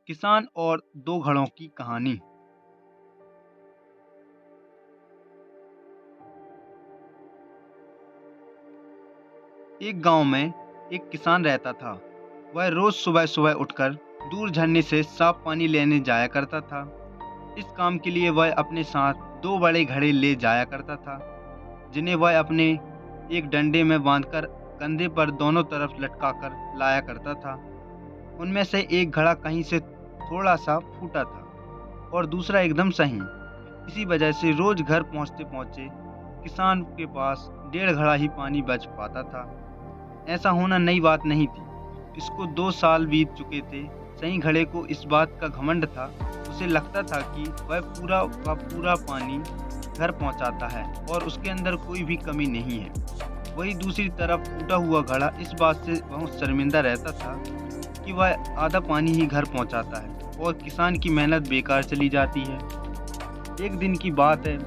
किसान और दो घड़ों की कहानी। एक गांव में एक किसान रहता था। वह रोज सुबह सुबह उठकर दूर झरने से साफ पानी लेने जाया करता था। इस काम के लिए वह अपने साथ दो बड़े घड़े ले जाया करता था, जिन्हें वह अपने एक डंडे में बांधकर कंधे पर दोनों तरफ लटकाकर लाया करता था। उनमें से एक घड़ा कहीं से थोड़ा सा फूटा था और दूसरा एकदम सही। इसी वजह से रोज घर पहुंचते पहुंचे किसान के पास 1.5 घड़ा ही पानी बच पाता था। ऐसा होना नई बात नहीं थी। इसको 2 साल बीत चुके थे। सही घड़े को इस बात का घमंड था। उसे लगता था कि वह पूरा का पूरा पानी घर पहुंचाता है और उसके अंदर कोई भी कमी नहीं है। वही दूसरी तरफ फूटा हुआ घड़ा इस बात से बहुत शर्मिंदा रहता था कि वह आधा पानी ही घर पहुंचाता है और किसान की मेहनत बेकार चली जाती है। एक दिन की बात है,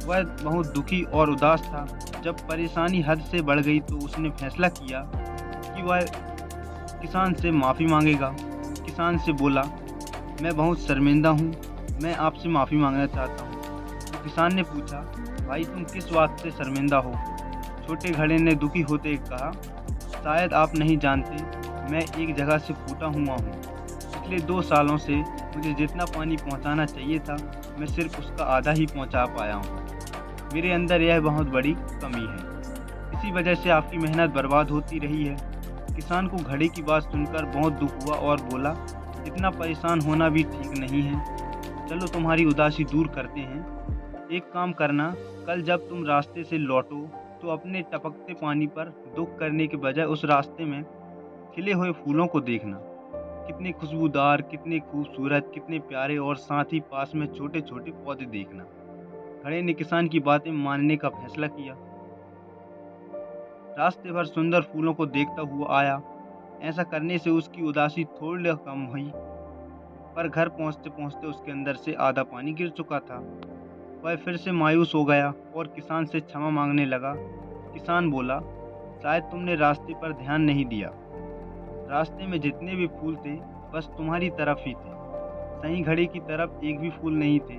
वह बहुत दुखी और उदास था। जब परेशानी हद से बढ़ गई तो उसने फैसला किया कि वह किसान से माफ़ी मांगेगा। किसान से बोला, मैं बहुत शर्मिंदा हूँ, मैं आपसे माफ़ी मांगना चाहता हूँ। तो किसान ने पूछा, भाई तुम किस बात से शर्मिंदा हो? छोटे घड़े ने दुखी होते कहा, शायद आप नहीं जानते, मैं एक जगह से फूटा हुआ हूँ। पिछले 2 सालों से मुझे जितना पानी पहुँचाना चाहिए था, मैं सिर्फ उसका आधा ही पहुँचा पाया हूँ। मेरे अंदर यह बहुत बड़ी कमी है। इसी वजह से आपकी मेहनत बर्बाद होती रही है। किसान को घड़े की बात सुनकर बहुत दुख हुआ और बोला, इतना परेशान होना भी ठीक नहीं है। चलो तुम्हारी उदासी दूर करते हैं। एक काम करना, कल जब तुम रास्ते से लौटो तो अपने टपकते पानी पर दुख करने के बजाय उस रास्ते में खिले हुए फूलों को देखना। कितने खुशबूदार, कितने खूबसूरत, कितने प्यारे, और साथ ही पास में छोटे छोटे पौधे देखना। घड़े ने किसान की बातें मानने का फैसला किया। रास्ते भर सुंदर फूलों को देखता हुआ आया। ऐसा करने से उसकी उदासी थोड़ी कम हुई, पर घर पहुंचते पहुंचते उसके अंदर से आधा पानी गिर चुका था। वह फिर से मायूस हो गया और किसान से क्षमा मांगने लगा। किसान बोला, शायद तुमने रास्ते पर ध्यान नहीं दिया। रास्ते में जितने भी फूल थे बस तुम्हारी तरफ ही थे, सही घड़े की तरफ एक भी फूल नहीं थे।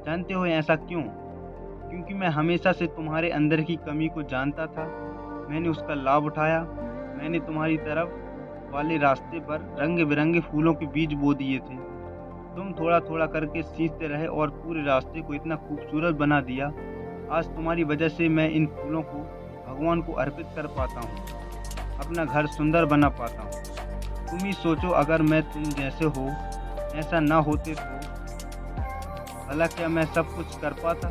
जानते हो ऐसा क्यों? क्योंकि मैं हमेशा से तुम्हारे अंदर की कमी को जानता था। मैंने उसका लाभ उठाया। मैंने तुम्हारी तरफ वाले रास्ते पर रंग बिरंगे फूलों के बीज बो दिए थे। तुम थोड़ा थोड़ा करके सींचते रहे और पूरे रास्ते को इतना खूबसूरत बना दिया। आज तुम्हारी वजह से मैं इन फूलों को भगवान को अर्पित कर पाता हूँ, अपना घर सुंदर बना पाता हूँ। तुम ही सोचो, अगर मैं तुम जैसे हो ऐसा ना होते तो भला क्या मैं सब कुछ कर पाता?